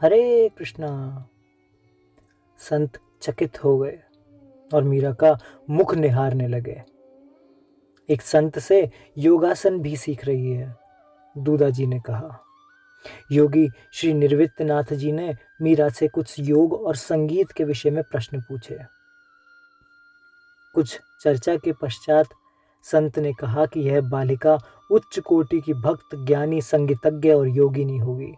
हरे कृष्णा। संत चकित हो गए और मीरा का मुख निहारने लगे। एक संत से योगासन भी सीख रही है, दूधा जी ने कहा। योगी श्री निर्वित्तनाथ जी ने मीरा से कुछ योग और संगीत के विषय में प्रश्न पूछे। कुछ चर्चा के पश्चात संत ने कहा कि यह बालिका उच्च कोटि की भक्त, ज्ञानी, संगीतज्ञ और योगिनी होगी।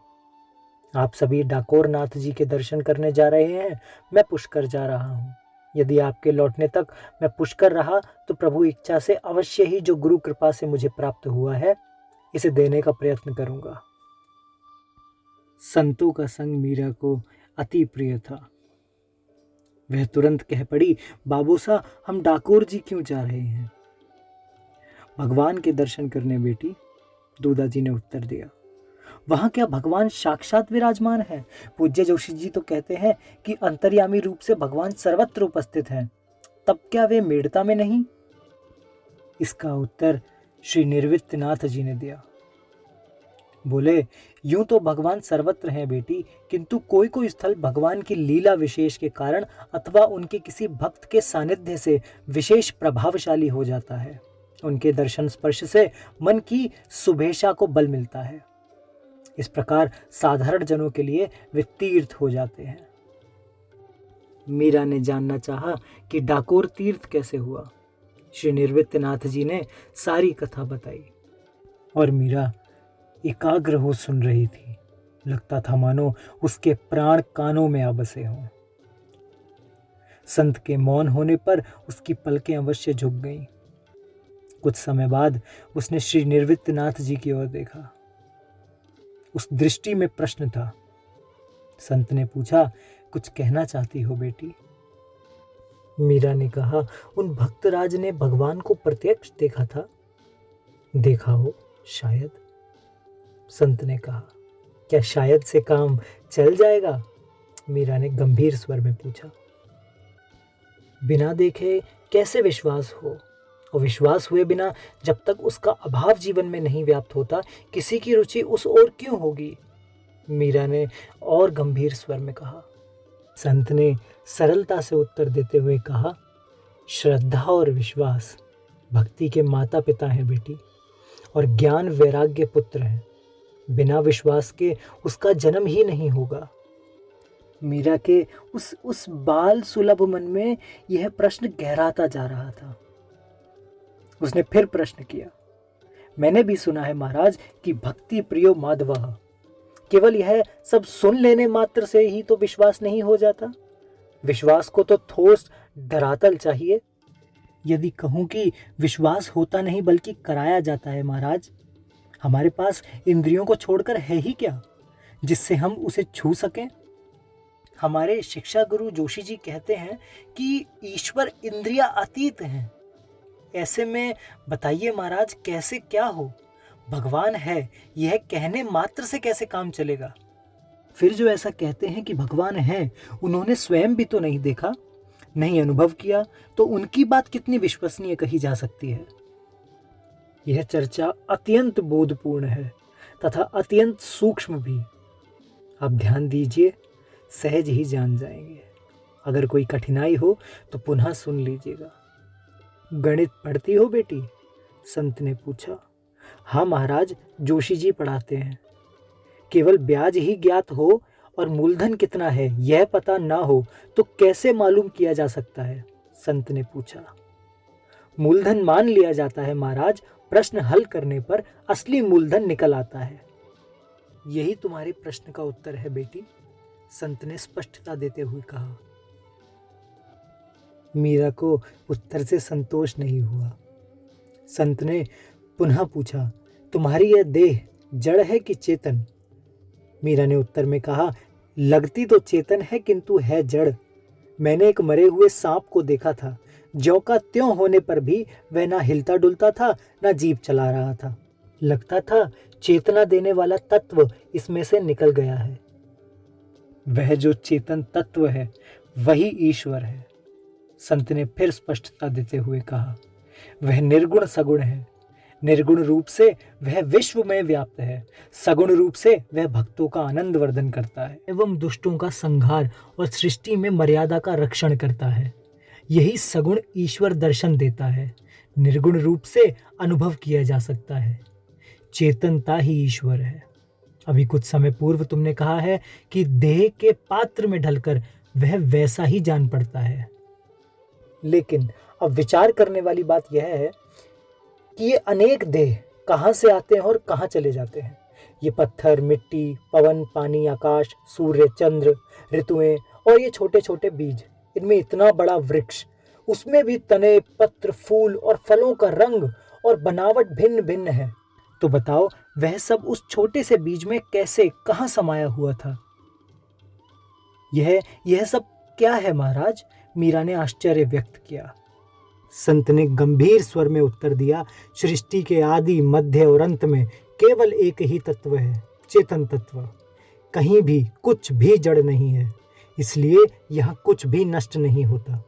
आप सभी डाकोर नाथ जी के दर्शन करने जा रहे हैं, मैं पुष्कर जा रहा हूँ। यदि आपके लौटने तक मैं पुष्कर रहा तो प्रभु इच्छा से अवश्य ही जो गुरु कृपा से मुझे प्राप्त हुआ है, इसे देने का प्रयत्न करूंगा। संतों का संग मीरा को अति प्रिय था। वह तुरंत कह पड़ी, बाबूसा, हम डाकोर जी क्यों जा रहे हैं? भगवान के दर्शन करने बेटी, दूधा जी ने उत्तर दिया। वहां क्या भगवान साक्षात विराजमान है? पूज्य जोशी जी तो कहते हैं कि अंतर्यामी रूप से भगवान सर्वत्र उपस्थित हैं। तब क्या वे मेड़ता में नहीं? इसका उत्तर श्री निर्वित्तनाथ जी ने दिया। बोले, यूं तो भगवान सर्वत्र हैं बेटी, किंतु कोई कोई स्थल भगवान की लीला विशेष के कारण अथवा उनके किसी भक्त के सानिध्य से विशेष प्रभावशाली हो जाता है। उनके दर्शन स्पर्श से मन की सुभेशा को बल मिलता है। इस प्रकार साधारण जनों के लिए वे तीर्थ हो जाते हैं। मीरा ने जानना चाहा कि डाकोर तीर्थ कैसे हुआ। श्री निर्वित्तनाथ जी ने सारी कथा बताई और मीरा एकाग्र हो सुन रही थी। लगता था मानो उसके प्राण कानों में आ बसे हों। संत के मौन होने पर उसकी पलकें अवश्य झुक गईं। कुछ समय बाद उसने श्री निर्वित्तनाथ जी की ओर देखा। उस दृष्टि में प्रश्न था। संत ने पूछा, कुछ कहना चाहती हो बेटी? मीरा ने कहा, उन भक्तराज ने भगवान को प्रत्यक्ष देखा था। देखा हो शायद। संत ने कहा, क्या शायद से काम चल जाएगा? मीरा ने गंभीर स्वर में पूछा। बिना देखे कैसे विश्वास हो? और विश्वास हुए बिना जब तक उसका अभाव जीवन में नहीं व्याप्त होता, किसी की रुचि उस ओर क्यों होगी? मीरा ने और गंभीर स्वर में कहा। संत ने सरलता से उत्तर देते हुए कहा, श्रद्धा और विश्वास भक्ति के माता पिता हैं बेटी, और ज्ञान वैराग्य पुत्र हैं। बिना विश्वास के उसका जन्म ही नहीं होगा। मीरा के उस बाल सुलभ मन में यह प्रश्न गहराता जा रहा था। उसने फिर प्रश्न किया, मैंने भी सुना है महाराज कि भक्ति प्रियो माधवः। केवल यह सब सुन लेने मात्र से ही तो विश्वास नहीं हो जाता। विश्वास को तो ठोस धरातल चाहिए। यदि कहूं कि विश्वास होता नहीं बल्कि कराया जाता है महाराज। हमारे पास इंद्रियों को छोड़कर है ही क्या जिससे हम उसे छू सकें? हमारे शिक्षा गुरु जोशी जी कहते हैं कि ईश्वर इंद्रिया अतीत हैं। ऐसे में बताइए महाराज, कैसे क्या हो? भगवान है यह कहने मात्र से कैसे काम चलेगा? फिर जो ऐसा कहते हैं कि भगवान है, उन्होंने स्वयं भी तो नहीं देखा, नहीं अनुभव किया, तो उनकी बात कितनी विश्वसनीय कही जा सकती है? यह चर्चा अत्यंत बोधपूर्ण है तथा अत्यंत सूक्ष्म भी। आप ध्यान दीजिए, सहज ही जान जाएंगे। अगर कोई कठिनाई हो तो पुनः सुन लीजिएगा। गणित पढ़ती हो बेटी? संत ने पूछा। हाँ महाराज, जोशी जी पढ़ाते हैं। केवल ब्याज ही ज्ञात हो और मूलधन कितना है यह पता ना हो तो कैसे मालूम किया जा सकता है? संत ने पूछा। मूलधन मान लिया जाता है महाराज, प्रश्न हल करने पर असली मूलधन निकल आता है। यही तुम्हारे प्रश्न का उत्तर है बेटी, संत ने स्पष्टता देते हुए कहा। मीरा को उत्तर से संतोष नहीं हुआ। संत ने पुनः पूछा, तुम्हारी यह देह जड़ है कि चेतन? मीरा ने उत्तर में कहा, लगती तो चेतन है किंतु है जड़। मैंने एक मरे हुए सांप को देखा था। ज्यों का त्यों होने पर भी वह ना हिलता डुलता था, ना जीभ चला रहा था। लगता था चेतना देने वाला तत्व इसमें से निकल गया है। वह जो चेतन तत्व है वही ईश्वर है। संत ने फिर स्पष्टता देते हुए कहा, वह निर्गुण सगुण है। निर्गुण रूप से वह विश्व में व्याप्त है, सगुण रूप से वह भक्तों का आनंद वर्धन करता है एवं दुष्टों का संहार और सृष्टि में मर्यादा का रक्षण करता है। यही सगुण ईश्वर दर्शन देता है, निर्गुण रूप से अनुभव किया जा सकता है। चेतनता ही ईश्वर है। अभी कुछ समय पूर्व तुमने कहा है कि देह के पात्र में ढलकर वह वैसा ही जान पड़ता है, लेकिन अब विचार करने वाली बात यह है कि ये अनेक देह कहाँ से आते हैं और कहाँ चले जाते हैं। ये पत्थर, मिट्टी, पवन, पानी, आकाश, सूर्य, चंद्र, ऋतुएं और ये छोटे छोटे बीज, इनमें इतना बड़ा वृक्ष, उसमें भी तने, पत्र, फूल और फलों का रंग और बनावट भिन्न भिन्न है। तो बताओ वह सब उस छोटे से बीज में कैसे, कहाँ समाया हुआ था? यह सब क्या है महाराज? मीरा ने आश्चर्य व्यक्त किया। संत ने गंभीर स्वर में उत्तर दिया, सृष्टि के आदि, मध्य और अंत में केवल एक ही तत्व है, चेतन तत्व। कहीं भी कुछ भी जड़ नहीं है, इसलिए यहाँ कुछ भी नष्ट नहीं होता।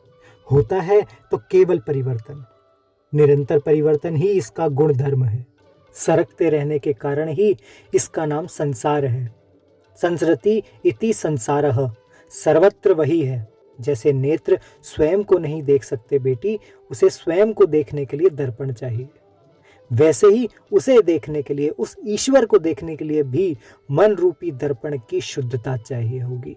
होता है तो केवल परिवर्तन। निरंतर परिवर्तन ही इसका गुण धर्म है। सरकते रहने के कारण ही इसका नाम संसार है। संसरति इति संसारः, सर्वत्र वही है। जैसे नेत्र स्वयं को नहीं देख सकते बेटी, उसे स्वयं को देखने के लिए दर्पण चाहिए, वैसे ही उसे देखने के लिए, उस ईश्वर को देखने के लिए भी मन रूपी दर्पण की शुद्धता चाहिए होगी।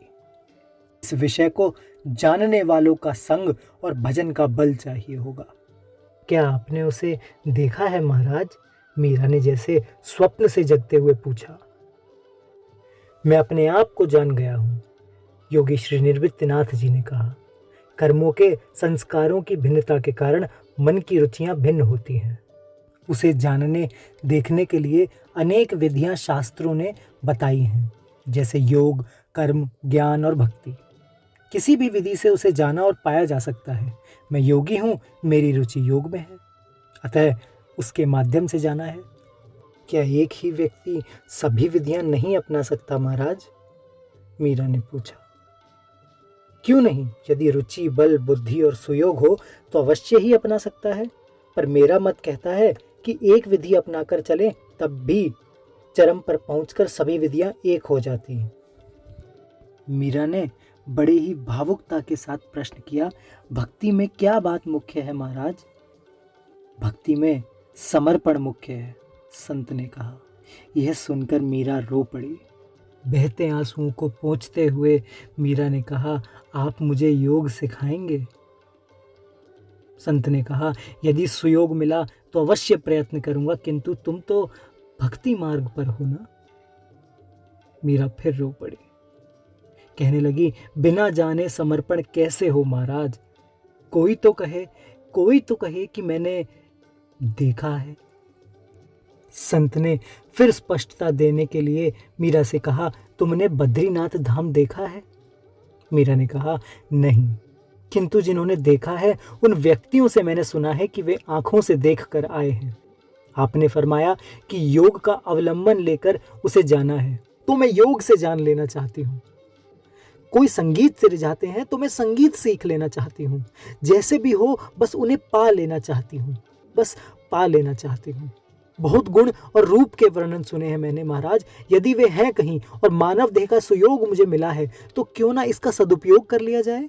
इस विषय को जानने वालों का संग और भजन का बल चाहिए होगा। क्या आपने उसे देखा है महाराज? मीरा ने जैसे स्वप्न से जगते हुए पूछा। मैं अपने आप को जान गया हूं, योगी श्री निर्वित्यनाथ जी ने कहा। कर्मों के संस्कारों की भिन्नता के कारण मन की रुचियां भिन्न होती हैं। उसे जानने देखने के लिए अनेक विधियां शास्त्रों ने बताई हैं, जैसे योग, कर्म, ज्ञान और भक्ति। किसी भी विधि से उसे जाना और पाया जा सकता है। मैं योगी हूं, मेरी रुचि योग में है, अतः उसके माध्यम से जाना है। क्या एक ही व्यक्ति सभी विधियां नहीं अपना सकता महाराज? मीरा ने पूछा। क्यों नहीं? यदि रुचि, बल, बुद्धि और सुयोग हो तो अवश्य ही अपना सकता है। पर मेरा मत कहता है कि एक विधि अपनाकर चले, तब भी चरम पर पहुंचकर सभी विधियां एक हो जाती हैं। मीरा ने बड़े ही भावुकता के साथ प्रश्न किया, भक्ति में क्या बात मुख्य है महाराज? भक्ति में समर्पण मुख्य है, संत ने कहा। यह सुनकर मीरा रो पड़ी। बहते आंसुओं को पोंछते हुए मीरा ने कहा, आप मुझे योग सिखाएंगे? संत ने कहा, यदि सुयोग मिला तो अवश्य प्रयत्न करूंगा, किंतु तुम तो भक्ति मार्ग पर हो ना। मीरा फिर रो पड़ी, कहने लगी, बिना जाने समर्पण कैसे हो महाराज? कोई तो कहे कि मैंने देखा है। संत ने फिर स्पष्टता देने के लिए मीरा से कहा, तुमने बद्रीनाथ धाम देखा है? मीरा ने कहा, नहीं, किंतु जिन्होंने देखा है उन व्यक्तियों से मैंने सुना है कि वे आंखों से देख कर आए हैं। आपने फरमाया कि योग का अवलंबन लेकर उसे जाना है, तो मैं योग से जान लेना चाहती हूँ। कोई संगीत से रिझाते हैं तो मैं संगीत सीख लेना चाहती हूँ। जैसे भी हो बस उन्हें पा लेना चाहती हूँ, बस पा लेना चाहती हूँ। बहुत गुण और रूप के वर्णन सुने हैं मैंने महाराज। यदि वे हैं कहीं और मानव देह का सुयोग मुझे मिला है तो क्यों ना इसका सदुपयोग कर लिया जाए।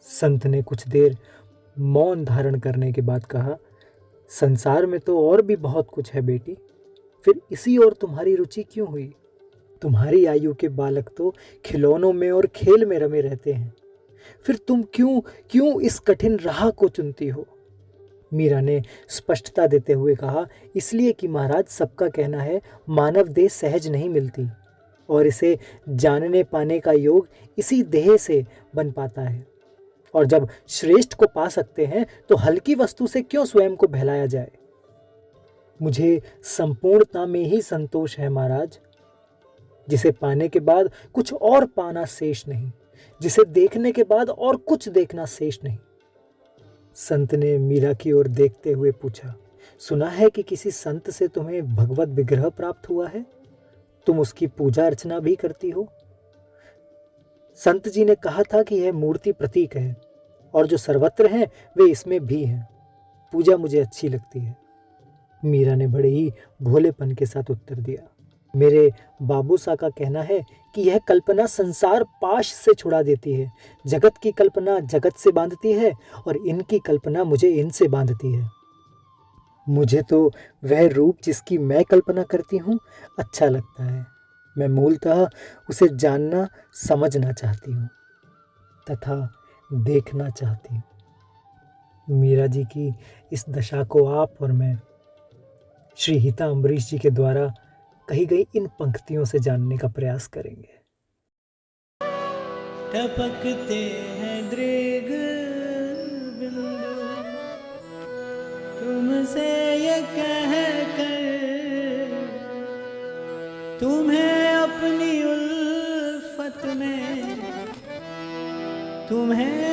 संत ने कुछ देर मौन धारण करने के बाद कहा, संसार में तो और भी बहुत कुछ है बेटी, फिर इसी और तुम्हारी रुचि क्यों हुई? तुम्हारी आयु के बालक तो खिलौनों में और खेल में रमे रहते हैं, फिर तुम क्यों इस कठिन राह को चुनती हो? मीरा ने स्पष्टता देते हुए कहा, इसलिए कि महाराज सबका कहना है मानव देह सहज नहीं मिलती और इसे जानने पाने का योग इसी देह से बन पाता है। और जब श्रेष्ठ को पा सकते हैं तो हल्की वस्तु से क्यों स्वयं को बहलाया जाए। मुझे संपूर्णता में ही संतोष है महाराज, जिसे पाने के बाद कुछ और पाना शेष नहीं, जिसे देखने के बाद और कुछ देखना शेष नहीं। संत ने मीरा की ओर देखते हुए पूछा, सुना है कि किसी संत से तुम्हें भगवत विग्रह प्राप्त हुआ है? तुम उसकी पूजा अर्चना भी करती हो? संत जी ने कहा था कि यह मूर्ति प्रतीक है और जो सर्वत्र हैं वे इसमें भी हैं। पूजा मुझे अच्छी लगती है। मीरा ने बड़े ही भोलेपन के साथ उत्तर दिया, मेरे बाबू सा का कहना है कि यह कल्पना संसार पाश से छुड़ा देती है। जगत की कल्पना जगत से बांधती है और इनकी कल्पना मुझे इनसे बांधती है। मुझे तो वह रूप जिसकी मैं कल्पना करती हूँ अच्छा लगता है। मैं मूलतः उसे जानना समझना चाहती हूँ तथा देखना चाहती हूँ। मीरा जी की इस दशा को आप और मैं श्री हिता अम्बरीश जी के द्वारा कही गई इन पंक्तियों से जानने का प्रयास करेंगे। टपकते हैं दृग बिंदु तुमसे ये कह कर, तुम्हें अपनी उल्फत में, तुम्हें